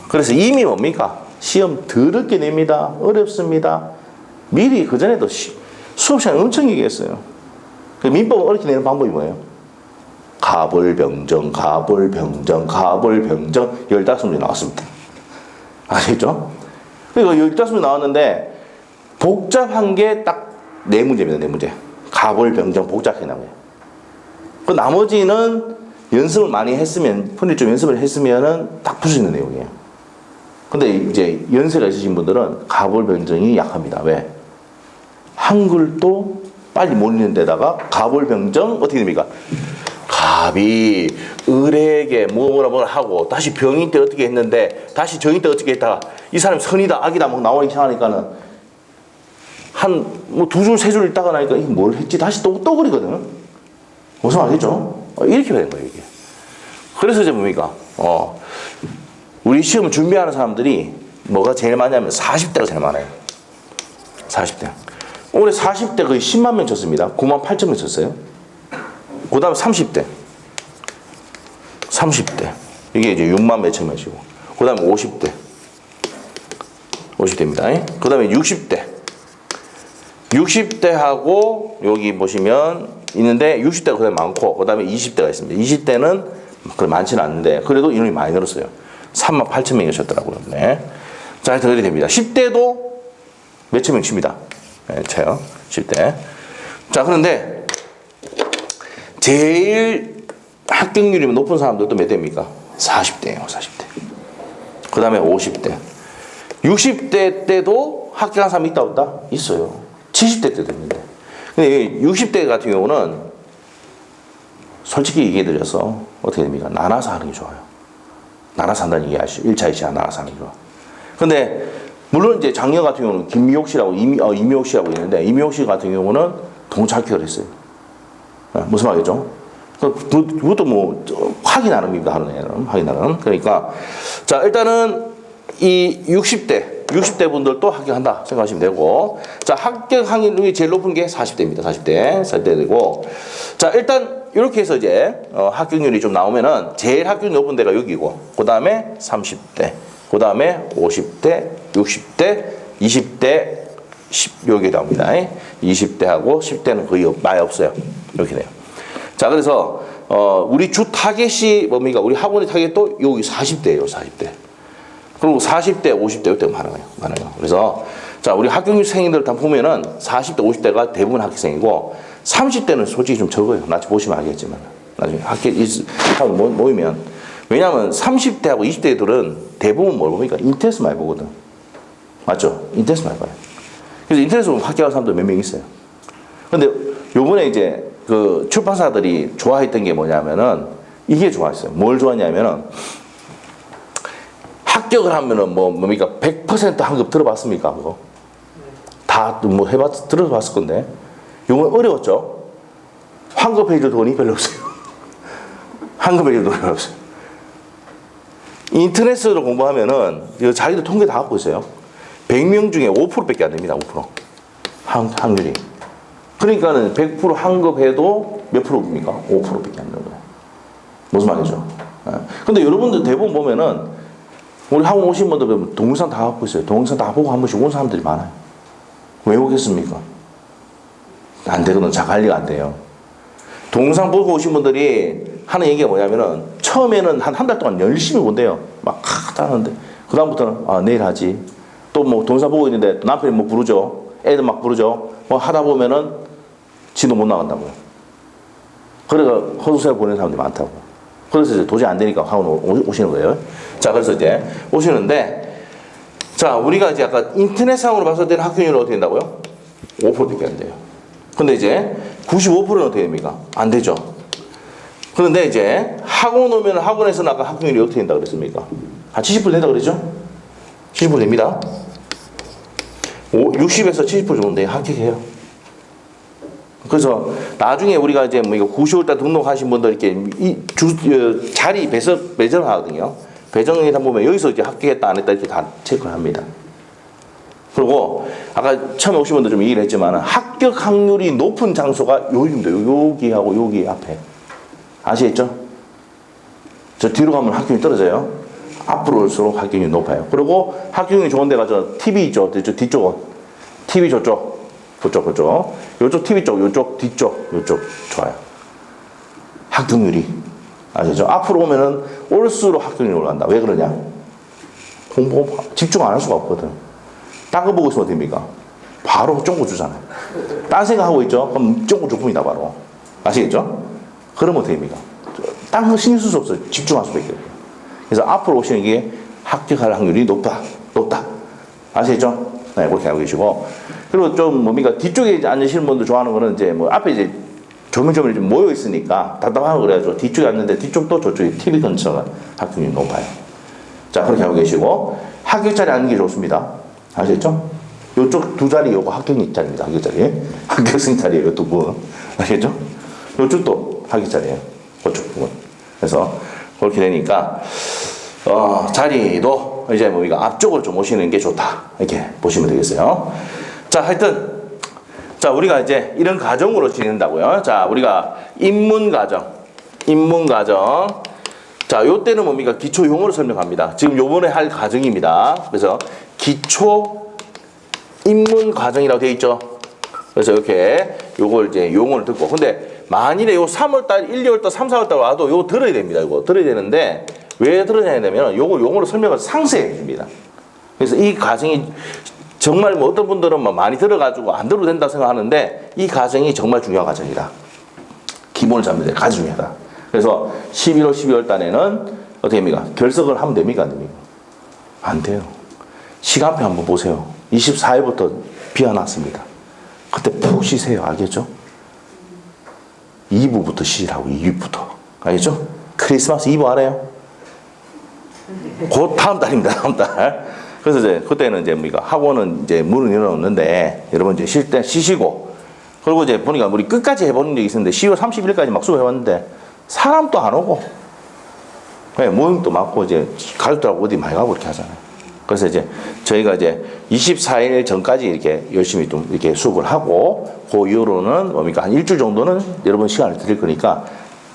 그래서 이미 뭡니까? 시험 더럽게 냅니다. 어렵습니다. 미리 그전에도 수업 시간에 엄청 얘기했어요. 그 민법 어렵게 내는 방법이 뭐예요? 가벌병정, 가벌병정, 가벌병정 15문제 나왔습니다. 아시죠? 그리고 15문제 나왔는데 복잡한 게 딱 4문제입니다. 4문제. 가벌병정 복잡하게 나와요. 그 나머지는 연습을 많이 했으면, 푼이 좀 연습을 했으면은 딱 풀 수 있는 내용이에요. 근데 이제 연세가 있으신 분들은 가벌병정이 약합니다. 왜? 한글도 빨리 못 읽는 데다가 가벌병정 어떻게 됩니까? 갑이 을에게 뭐라 하고 다시 병인 때 어떻게 했는데 다시 정인 때 어떻게 했다가 이 사람이 선이다 악이다 막 나오기 시작하니까는 한 뭐 2줄 3줄 읽다가 나니까 이게 뭘 했지 다시 또 그리거든. 무슨 말이죠? 이렇게 되는 거예요 이게. 그래서 이제 뭡니까? 우리 시험 준비하는 사람들이 뭐가 제일 많냐면 40대가 제일 많아요. 40대. 올해 40대 거의 10만 명 쳤습니다. 9만 8천 명 쳤어요. 그 다음에 30대. 30대. 이게 이제 6만 몇천 명이고. 그 다음에 50대. 50대입니다. 그 다음에 60대. 60대하고 여기 보시면 있는데 60대가 그다음에 많고 그 다음에 20대가 있습니다. 20대는 그렇게 많지는 않은데 그래도 인원이 많이 늘었어요. 3만 8천 명이 쳤더라고요. 네. 자, 하여튼 그렇게 됩니다. 10대도 몇천 명 칩니다. 네, 쳐요. 10대. 자, 그런데 제일 합격률이 높은 사람들도 몇 대입니까? 40대예요. 40대. 그 다음에 50대. 60대 때도 합격한 사람이 있다 없다? 있어요. 70대 때 됐는데. 근데 60대 같은 경우는 솔직히 얘기해드려서 어떻게 됩니까? 나눠서 하는 게 좋아요. 나눠서 한다는 얘기 아시죠? 1차, 2차 나눠서 하는 게 좋아. 근데 물론 이제 작년 같은 경우는 김미옥 씨라고 이미옥 씨라고 있는데 이미옥 씨 같은 경우는 동차 합격을 했어요. 무슨 말이죠? 그것도 뭐 확인 안 합니다. 하는 애는 확인하는. 그러니까 자 일단은 이 60대 분들도 합격한다 생각하시면 되고 자 합격 확률이 제일 높은 게 40대입니다. 40대 되고 자 일단 이렇게 해서 이제 합격률이 좀 나오면은 제일 합격률 높은 데가 여기고 그 다음에 30대 그 다음에 50대 60대 20대 10 여기 나옵니다. 20대하고 10대는 거의 많이 없어요. 이렇게 돼요. 자 그래서 우리 주 타겟이 뭡니까? 우리 학원의 타겟도 여기 40대예요. 40대. 그리고 40대, 50대 이때 많아요. 그래서 자 우리 합격생들 다 보면은 40대, 50대가 대부분 합격생이고 30대는 솔직히 좀 적어요. 나중에 보시면 알겠지만 나중에 학교 모이면 왜냐하면 30대하고 20대들은 대부분 뭘 봅니까? 인터넷 많이 보거든. 맞죠? 인터넷 많이 봐요. 그래서 인터넷으로 보면 합격한 사람도 몇 명 있어요. 근데 요번에 이제 그 출판사들이 좋아했던 게 뭐냐면은 이게 좋아했어요. 뭘 좋아했냐면은 합격을 하면은 뭡니까? 100% 환급 들어봤습니까? 그거? 다 뭐 들어봤을 건데. 요건 어려웠죠? 환급해줄 돈이 별로 없어요. 환급해줄 돈이 별로 없어요. 인터넷으로 공부하면은 자기들 통계 다 갖고 있어요. 100명 중에 5%밖에 안 됩니다. 5%. 확률이. 그러니까는 100% 환급해도 몇 프로입니까? 5%밖에 안 되는 거예요. 무슨 말이죠? 근데 여러분들 대부분 보면은 우리 학원 오신 분들 보면 동영상 다 갖고 있어요. 동영상 다 보고 한 번씩 온 사람들이 많아요. 왜 오겠습니까? 안 되거든. 자 관리가 안 돼요. 동영상 보고 오신 분들이 하는 얘기가 뭐냐면은 처음에는 한 달 동안 열심히 본대요. 막 하는데 그다음부터는 내일 하지. 또 뭐 동영상 보고 있는데 남편이 뭐 부르죠. 애들 막 부르죠. 뭐 하다 보면은 지도 못 나간다고요. 그래서 허수세를 보내는 사람들이 많다고. 그래서 이제 도저히 안 되니까 학원 오시는 거예요. 자, 그래서 이제 오시는데, 자, 우리가 이제 아까 인터넷상으로 봤을 때는 합격률이 어떻게 된다고요? 5%밖에 안 돼요. 근데 이제 95%는 어떻게 됩니까? 안 되죠. 그런데 이제 학원 오면 학원에서는 아까 합격률이 어떻게 된다고 그랬습니까? 한 70% 된다고 그랬죠? 70% 됩니다. 60에서 70% 정도 돼야 합격해요. 그래서 나중에 우리가 이제 뭐 이거 95일 등록하신 분들 이렇게 자리 배정을 하거든요. 배정에 보면 여기서 이제 합격했다 안 했다 이렇게 다 체크를 합니다. 그리고 아까 처음에 오신 분들 좀 얘기를 했지만 합격 확률이 높은 장소가 여기입니다. 여기하고 여기 앞에. 아시겠죠? 저 뒤로 가면 합격률이 떨어져요. 앞으로 올수록 합격률이 높아요. 그리고 합격률이 좋은 데가 저 TV 있죠. 뒤쪽은. TV 저쪽. 그쪽. 요쪽 TV 쪽, 요쪽 뒤쪽, 요쪽 좋아요. 합격률이. 아시죠? 앞으로 오면은 올수록 합격률이 올라간다. 왜 그러냐? 공부 집중 안 할 수가 없거든. 딴 거 보고 있으면 됩니까? 바로 쫑고 주잖아요. 딴 생각하고 있죠? 그럼 쫑고 주품이다 바로. 아시겠죠? 그러면 어떻게 됩니까? 딴 거 신경 쓸 수 없어요. 집중할 수밖에 없어요. 그래서 앞으로 오시는 게 합격할 확률이 높다. 아시겠죠? 네, 그렇게 알고 계시고. 그리고 좀 뭡니까? 뒤쪽에 앉으시는 분들 좋아하는 거는 이제 뭐 앞에 이제 조명조명이 좀 모여 있으니까 답답하고 그래가지고 뒤쪽에 앉는데 뒤쪽도 저쪽에 TV 근처가 합격률이 높아요. 자, 그렇게 알고 계시고. 합격 자리에 앉는 게 좋습니다. 아시겠죠? 요쪽 두 자리 요거 합격 자리입니다. 합격 자리. 합격생 자리예요. 두 분. 아시겠죠? 요쪽도 합격 자리예요. 그쪽 부분. 그래서 그렇게 되니까 자리도 이제 뭡니까? 앞쪽으로 좀 오시는 게 좋다. 이렇게 보시면 되겠어요. 자, 하여튼 자, 우리가 이제 이런 과정으로 진행한다고요. 자, 우리가 입문 과정. 자, 요때는 뭡니까? 기초 용어를 설명합니다. 지금 요번에 할 과정입니다. 그래서 기초 입문 과정이라고 되어 있죠. 그래서 이렇게 요걸 이제 용어를 듣고. 근데 만일에 요 3월달, 1, 2월달, 3, 4월달 와도 요거 들어야 됩니다. 이거 들어야 되는데 왜 들어야 되냐면 요걸 용어로 설명을 상세히 해줍니다. 그래서 이 과정이 정말 뭐 어떤 분들은 뭐 많이 들어가지고 안 들어도 된다 생각하는데 이 과정이 정말 중요한 과정이다. 기본을 잡는 데 가장 중요하다. 그래서 11월, 12월 달에는 어떻게 됩니까? 결석을 하면 됩니까? 안 됩니까? 안 돼요. 시간표 한번 보세요. 24일부터 비가 났습니다. 그때 푹 쉬세요. 알겠죠? 2부부터 쉬라고, 2부부터. 알겠죠? 크리스마스 2부 알아요? 곧 다음 달입니다. 다음 달. 그래서 이제 그때는 이제 우리가 학원은 이제 문을 열어놓는데 여러분 이제 쉴 때 쉬시고, 그리고 이제 보니까 우리 끝까지 해보는 적이 있었는데 10월 30일까지 막 수고해왔는데 사람도 안 오고, 네, 모임도 많고 이제 가족들하고 어디 많이 가고 이렇게 하잖아요. 그래서 이제 저희가 이제 24일 전까지 이렇게 열심히 좀 이렇게 수업을 하고, 그 이후로는 뭡니까 한 일주일 정도는 여러분 시간을 드릴 거니까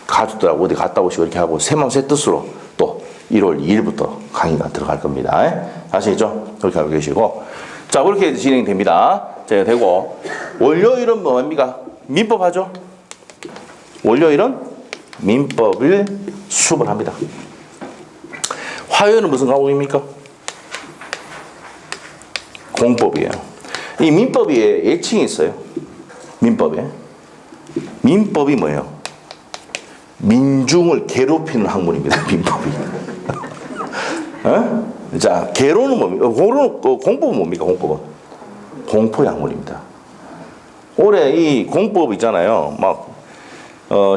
가족들하고 어디 갔다 오시고 이렇게 하고 새 마음 새 뜻으로 또 1월 2일부터 강의가 들어갈 겁니다. 아시겠죠? 그렇게 알고 계시고, 자 그렇게 진행됩니다. 자 되고, 월요일은 뭡니까? 민법 하죠. 월요일은 민법을 수업을 합니다. 화요일은 무슨 과목입니까? 공법이에요. 이 민법에 예칭이 있어요. 민법에. 민법이 뭐예요? 민중을 괴롭히는 학문입니다. 민법이. 어? 자, 괴로는 뭡니까? 공법은 뭡니까? 공법은 공포의 학문입니다. 올해 이 공법 있잖아요. 막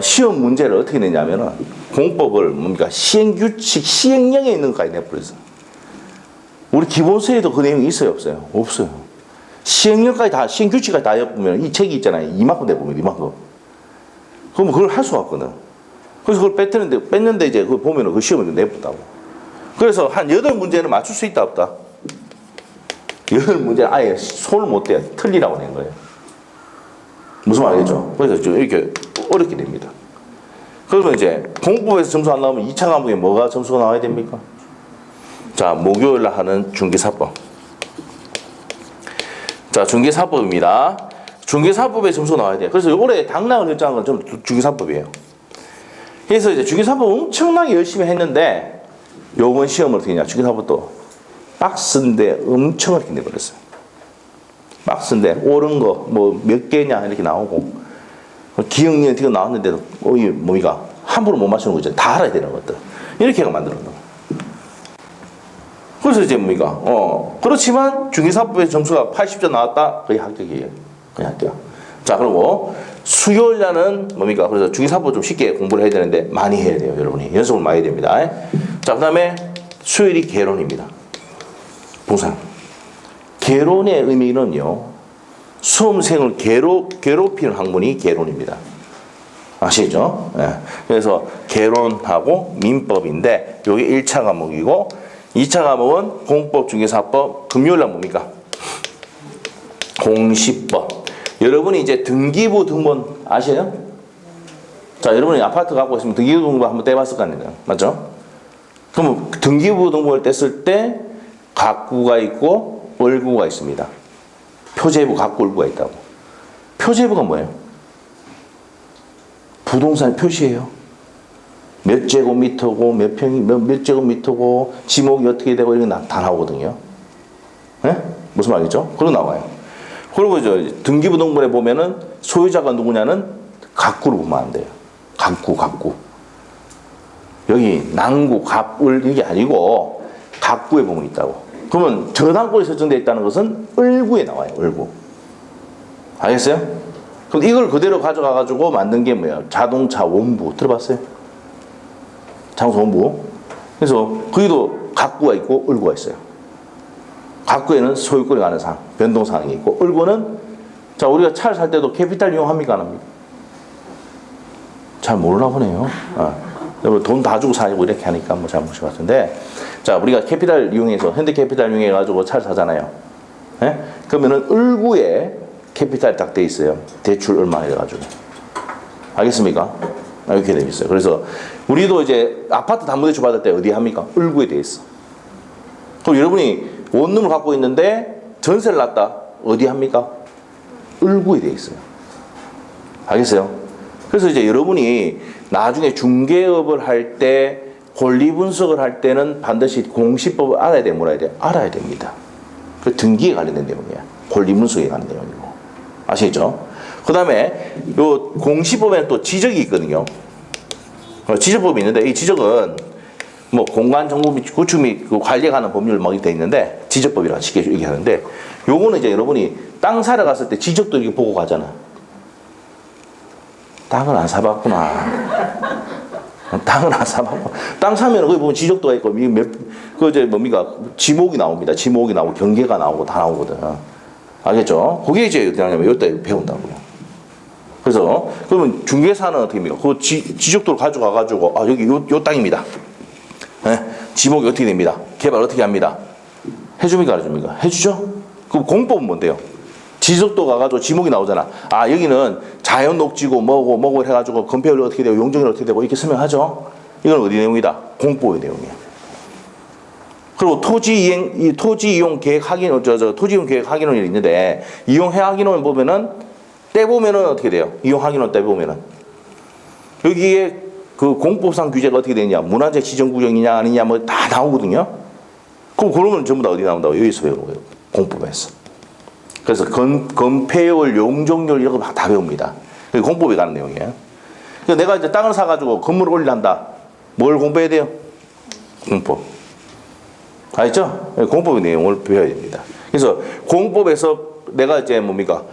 시험 문제를 어떻게 내냐면은 공법을 뭡니까? 시행규칙, 시행령에 있는 것까지 내버렸어요. 우리 기본서에도 그 내용이 있어요, 없어요? 없어요. 시행령까지 다, 시행규칙까지 다 엿보면 이 책이 있잖아요. 이만큼 내보면 이만큼. 그럼 그걸 할 수가 없거든. 그래서 그걸 뺐는데 이제 그걸 보면은 그 시험을 내봤다고. 그래서 한 8문제는 맞출 수 있다, 없다? 8문제는 아예 손을 못 대요. 틀리라고 낸 거예요. 무슨 말이죠? 그래서 좀 이렇게 어렵게 됩니다. 그러면 이제 공부에서 점수 안 나오면 2차 과목에 뭐가 점수가 나와야 됩니까? 자, 목요일 날 하는 중개사법. 자, 중개사법입니다. 중개사법에 점수가 나와야 돼요. 그래서 올해 당락을 결정한 건 좀 중개사법이에요. 그래서 이제 중개사법 엄청나게 열심히 했는데, 요번 시험을 어떻게 했냐. 중개사법도 박스인데 엄청 어렵게 내버렸어요. 박스인데 옳은 거 뭐 몇 개냐 이렇게 나오고, 기억력이 어떻게 나왔는데도 뭡니까 함부로 못 맞추는 거 있잖아요. 다 알아야 되는 것들 이렇게 만들었는 거. 그래서 이제 뭡니까 그렇지만 중개사법의 점수가 80점 나왔다, 거의 합격이에요. 거의 합격. 자, 그리고 수요일 날은 뭡니까? 그래서 중개사법 좀 쉽게 공부를 해야 되는데 많이 해야 돼요, 여러분이. 연습을 많이 해야 됩니다. 자, 그 다음에 수요일이 개론입니다. 부상. 개론의 의미는요, 수험생을 괴롭히는 학문이 개론입니다. 아시죠? 네. 그래서 개론하고 민법인데, 요게 1차 과목이고, 2차 과목은 공법, 중개사법, 금요일 날 뭡니까? 공시법. 여러분이 이제 등기부 등본 아세요? 자, 여러분이 아파트 갖고 있으면 등기부 등본 한번 떼봤을 거 아니에요. 맞죠? 그럼 등기부 등본을 뗐을 때 갑구가 있고 을구가 있습니다. 표제부, 갑구, 을구가 있다고. 표제부가 뭐예요? 부동산 표시예요. 몇 제곱미터고 몇 평이 몇 제곱미터고 지목이 어떻게 되고 이런 게 다 나오거든요. 네? 무슨 말이죠? 그거 나와요. 그리고 등기부 등본에 보면은 소유자가 누구냐는 갑구로 보면 안 돼요. 갑구. 여기 낭구, 갑을 이게 아니고 갑구에 보면 있다고. 그러면 저당권이 설정되어 있다는 것은 을구에 나와요. 을구. 알겠어요? 그럼 이걸 그대로 가져가가지고 만든 게 뭐예요? 자동차 원부. 들어봤어요? 자동차 원부. 그래서 거기도 갑구가 있고 을구가 있어요. 갑구에는 소유권이 가는 사항, 변동사항이 있고, 을구는 자, 우리가 차를 살 때도 캐피탈 이용합니까? 안 합니까? 잘 모르나 보네요. 돈 다 주고 사고 이렇게 하니까 뭐 잘 모르실 것 같은데, 자, 우리가 캐피탈 이용해서 현대 캐피탈 이용해가지고 차를 사잖아요. 네? 그러면은 을구에 캐피탈이 딱 돼 있어요. 대출 얼마 해가지고. 알겠습니까? 이렇게 돼 있어요. 그래서 우리도 이제 아파트 담보대출 받을 때 어디 합니까? 을구에 돼 있어. 그럼 여러분이 원룸을 갖고 있는데 전세를 놨다. 어디 합니까? 을구에 돼 있어요. 알겠어요? 그래서 이제 여러분이 나중에 중개업을 할 때, 권리분석을 할 때는 반드시 공시법을 알아야 돼, 몰라야 돼? 알아야 됩니다. 그 등기에 관련된 내용이야. 권리분석에 관련 내용이고. 아시겠죠? 그 다음에 요 공시법에는 또 지적이 있거든요. 지적법이 있는데, 이 지적은 뭐 공간 정보 및 구축 및 그 관리에 관한 법률 막 되어 있는데, 지적법이라고 쉽게 얘기하는데, 요거는 이제 여러분이 땅 사러 갔을 때 지적도 이렇게 보고 가잖아. 땅을 안 사봤구나. 땅을 안 사봤고. 땅 사면 거기 보면 지적도가 있고, 그 이제 뭡니까? 지목이 나옵니다. 지목이 나오고, 경계가 나오고, 다 나오거든. 알겠죠? 그게 이제 뭐냐면, 요때 배운다고요. 그래서, 그러면 중개사는 어떻게 합니까? 그 지적도를 가져가가지고, 아, 여기 요 땅입니다. 네? 지목이 어떻게 됩니다. 개발 어떻게 합니다. 해줍니까? 안 해줍니까? 해주죠? 그럼 공법은 뭔데요? 지적도 가가지고 지목이 나오잖아. 아, 여기는 자연 녹지고 뭐고 해가지고 건폐율이 어떻게 되고 용적률이 어떻게 되고 이렇게 설명하죠. 이건 어디 내용이다? 공법의 내용이야. 그리고 토지 이용 계획 확인, 토지 이용 계획 확인원이 있는데 이용 확인원 보면은 떼 보면은 어떻게 돼요? 이용 확인원 떼 보면은 여기에 그 공법상 규제가 어떻게 되냐? 문화재 지정 구역이냐 아니냐 뭐 다 나오거든요. 그러면 전부 다 어디 나온다고? 여기서 배우는 거예요. 공법에서. 그래서 건폐율, 용적률 이런 거 다 배웁니다. 그게 공법에 가는 내용이에요. 그래서 내가 이제 땅을 사가지고 건물을 올린다. 뭘 공부해야 돼요? 공법. 알죠? 공법의 내용을 배워야 됩니다. 그래서 공법에서 내가 이제 뭡니까?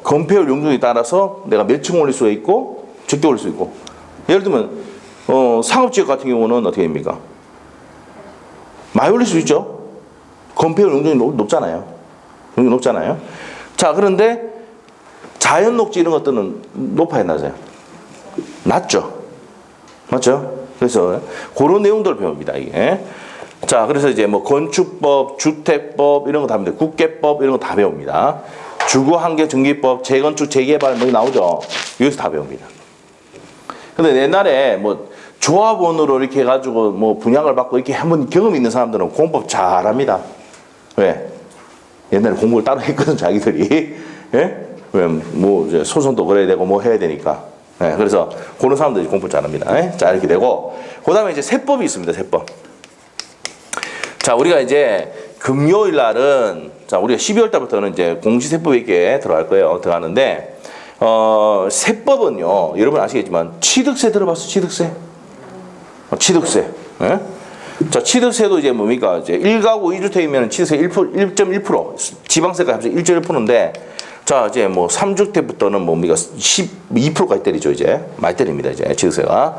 건폐율, 용적률에 따라서 내가 몇 층 올릴 수 있고 적게 올릴 수 있고. 예를 들면 상업지역 같은 경우는 어떻게 됩니까? 많이 올릴 수 있죠. 건폐율, 용적률이 높잖아요. 용적률이 높잖아요. 자, 그런데 자연 녹지 이런 것들은 높아야 낮아요. 낮죠. 맞죠? 그래서 그런 내용들을 배웁니다. 이게. 자, 그래서 이제 뭐 건축법, 주택법 이런 거 다 배웁니다. 국계법 이런 거 다 배웁니다. 주거환경정비법, 재건축, 재개발 뭐 나오죠. 여기서 다 배웁니다. 근데 옛날에 뭐 조합원으로 이렇게 해가지고 뭐 분양을 받고 이렇게 한번 경험 있는 사람들은 공법 잘합니다. 왜? 옛날에 공부를 따로 했거든 자기들이. 예? 왜? 뭐 이제 소송도 걸어야 되고 뭐 해야 되니까. 예? 그래서 그런 사람들이 공부 잘합니다. 예? 자, 이렇게 되고 그다음에 이제 세법이 있습니다. 세법. 자, 우리가 이제 금요일 날은 자, 우리가 12월 달부터는 이제 공시세법에 이렇게 들어갈 거예요. 들어가는데 세법은요. 여러분 아시겠지만 취득세 들어봤어요? 취득세? 취득세. 예? 자, 취득세도 이제 뭡니까? 이제 1가구 2주택이면 취득세 1.1%, 지방세까지 합쳐 1.1%인데, 자, 이제 뭐 3주택부터는 뭡니까? 12%까지 때리죠, 이제. 많이 때립니다, 이제, 취득세가.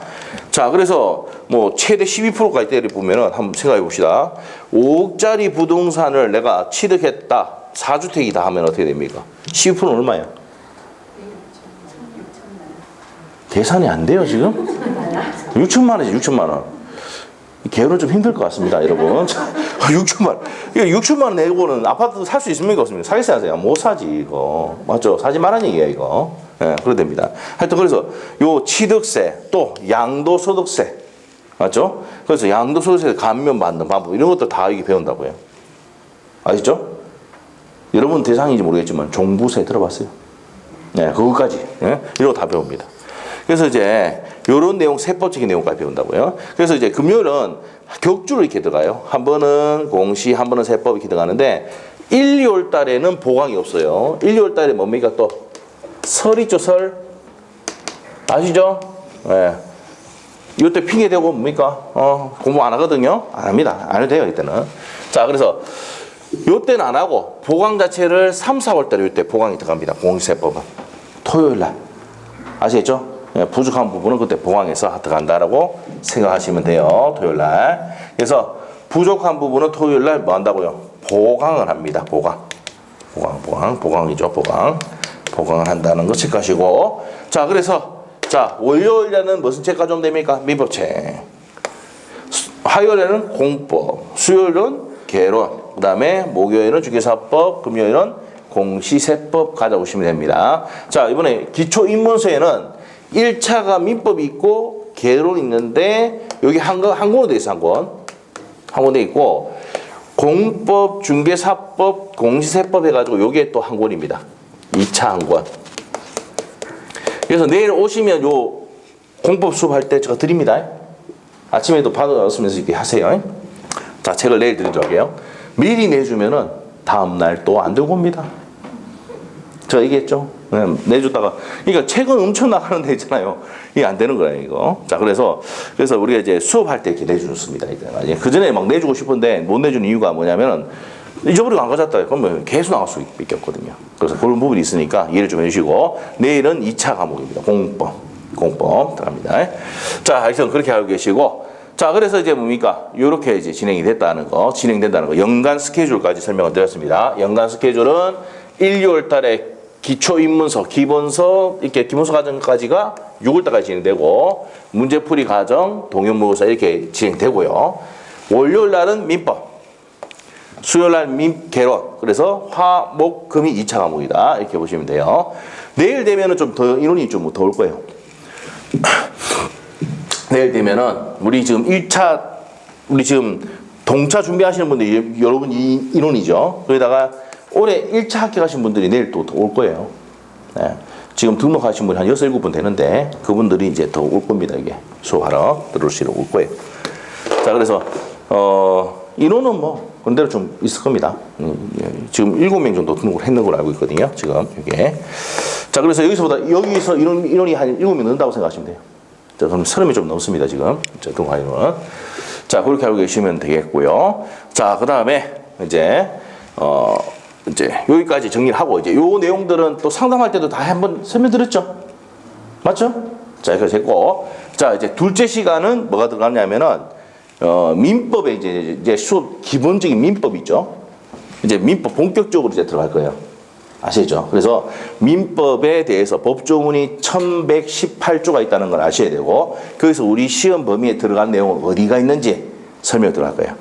자, 그래서 뭐 최대 12%까지 때리 보면은 한번 생각해 봅시다. 5억짜리 부동산을 내가 취득했다. 4주택이다 하면 어떻게 됩니까? 12%는 얼마예요? 계산이 안 돼요, 지금? 6천만 원이지, 6천만 원. 개요는 좀 힘들 것 같습니다, 여러분. 6천만 원. 이거 6천만 원 내고는 아파트 살 수 있습니까? 없습니까? 사겠어요? 못 사지, 이거. 맞죠? 사지 말라는 얘기야, 이거. 예, 그래 됩니다. 하여튼 그래서 요 취득세, 또 양도소득세. 맞죠? 그래서 양도소득세 감면 받는 방법, 이런 것도 다 이게 배운다고요. 아시죠? 여러분 대상인지 모르겠지만, 종부세 들어봤어요? 네, 그것까지. 예? 이런 거 다 배웁니다. 그래서 이제 요런 내용 세법적인 내용까지 배운다고요. 그래서 이제 금요일은 격주로 이렇게 들어가요. 한 번은 공시, 한 번은 세법 이렇게 들어가는데 1, 2월 달에는 보강이 없어요. 1, 2월 달에 뭡니까 또? 설 있죠, 설. 아시죠? 예. 이때 핑계 대고 뭡니까? 공부 안 하거든요. 안 합니다. 안 해도 돼요, 이때는. 자, 그래서 요때는 안 하고 보강 자체를 3, 4월 달에 요때 보강이 들어갑니다. 공시세법은. 토요일 날. 아시겠죠? 부족한 부분은 그때 보강해서 들어간다라고 생각하시면 돼요. 토요일 날. 그래서 부족한 부분은 토요일 날 뭐 한다고요? 보강을 합니다. 보강이죠. 보강을 한다는 거 체크하시고. 자, 그래서 자, 월요일에는 무슨 체크가 좀 됩니까? 민법책. 화요일에는 공법. 수요일은 개론. 그 다음에 목요일은 주기사법. 금요일은 공시세법 가져오시면 됩니다. 자, 이번에 기초입문서에는 1차가 민법이 있고 개론이 있는데 여기 한 권으로 되어 있어. 한 권 되어 있고 공법, 중개사법, 공시세법 해가지고 요게 또 한 권입니다. 2차 한 권. 그래서 내일 오시면 요 공법 수업할 때 제가 드립니다. 아침에도 받아왔으면서 이렇게 하세요. 자, 책을 내일 드리도록 할게요. 미리 내주면은 다음날 또 안 들고 옵니다. 제가 얘기했죠? 내줬다가, 그러니까 책은 엄청 나가는 데 있잖아요. 이게 안 되는 거예요, 이거. 자, 그래서 우리가 이제 수업할 때 이렇게 내주습니다. 그 전에 막 내주고 싶은데 못 내주는 이유가 뭐냐면은, 잊어버리고 안 가졌다. 그러면 계속 나갈 수밖에 없거든요. 그래서 그런 부분이 있으니까 이해를 좀 해주시고, 내일은 2차 과목입니다. 공법 들어갑니다. 자, 하여튼 그렇게 알고 계시고, 자, 그래서 이제 뭡니까? 요렇게 이제 진행된다는 거, 연간 스케줄까지 설명을 드렸습니다. 연간 스케줄은 1, 2월 달에 기초 입문서, 기본서, 이렇게 기본서 과정까지가 6월 달까지 진행되고, 문제풀이 과정, 동영모의고사 이렇게 진행되고요. 월요일 날은 민법, 수요일 날 개론, 그래서 화, 목, 금이 2차 과목이다. 이렇게 보시면 돼요. 내일 되면은 좀 더, 인원이 좀 더 올 거예요. 내일 되면은, 우리 지금 1차, 우리 지금 동차 준비하시는 분들이 여러분 인원이죠. 거기다가 올해 1차 합격하신 분들이 내일 또 올 거예요. 네. 지금 등록하신 분이 한 6, 7분 되는데, 그분들이 이제 더 올 겁니다. 이게 수업하러 들어오시러 올 거예요. 자, 그래서, 인원은 뭐, 그런대로 좀 있을 겁니다. 지금 7명 정도 등록을 했는 걸로 알고 있거든요. 지금, 이게. 자, 그래서 여기서 인원이 한 7명 는다고 생각하시면 돼요. 자, 그럼 30명 좀 넘습니다, 지금. 자, 등록한 인원은. 자, 그렇게 알고 계시면 되겠고요. 자, 그 다음에, 이제 여기까지 정리를 하고, 이제 요 내용들은 또 상담할 때도 다 한번 설명드렸죠? 맞죠? 자, 이렇게 됐고. 자, 이제 둘째 시간은 뭐가 들어가냐면은, 민법에 이제 수업 기본적인 민법 있죠. 이제 민법 본격적으로 이제 들어갈 거예요. 아시죠? 그래서 민법에 대해서 법조문이 1118조가 있다는 걸 아셔야 되고, 거기서 우리 시험 범위에 들어간 내용은 어디가 있는지 설명 들어갈 거예요.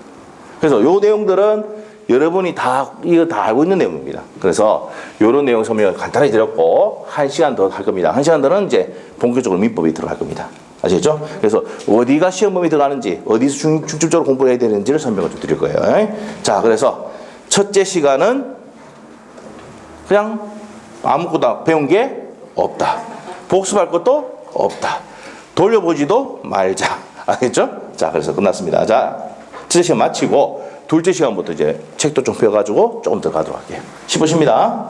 그래서 요 내용들은 여러분이 이거 다 알고 있는 내용입니다. 그래서 요런 내용 설명을 간단히 드렸고, 1시간 더 할 겁니다. 1시간 더는 이제 본격적으로 민법이 들어갈 겁니다. 아시겠죠? 그래서 어디가 시험 범위 들어가는지, 어디서 중점적으로 공부를 해야 되는지를 설명을 좀 드릴 거예요. 자, 그래서 첫째 시간은 그냥 아무것도 배운 게 없다. 복습할 것도 없다. 돌려보지도 말자. 알겠죠? 자, 그래서 끝났습니다. 자, 첫째 시간 마치고 둘째 시간부터 이제 책도 좀 펴가지고 조금 더 가도록 할게요. 10분입니다.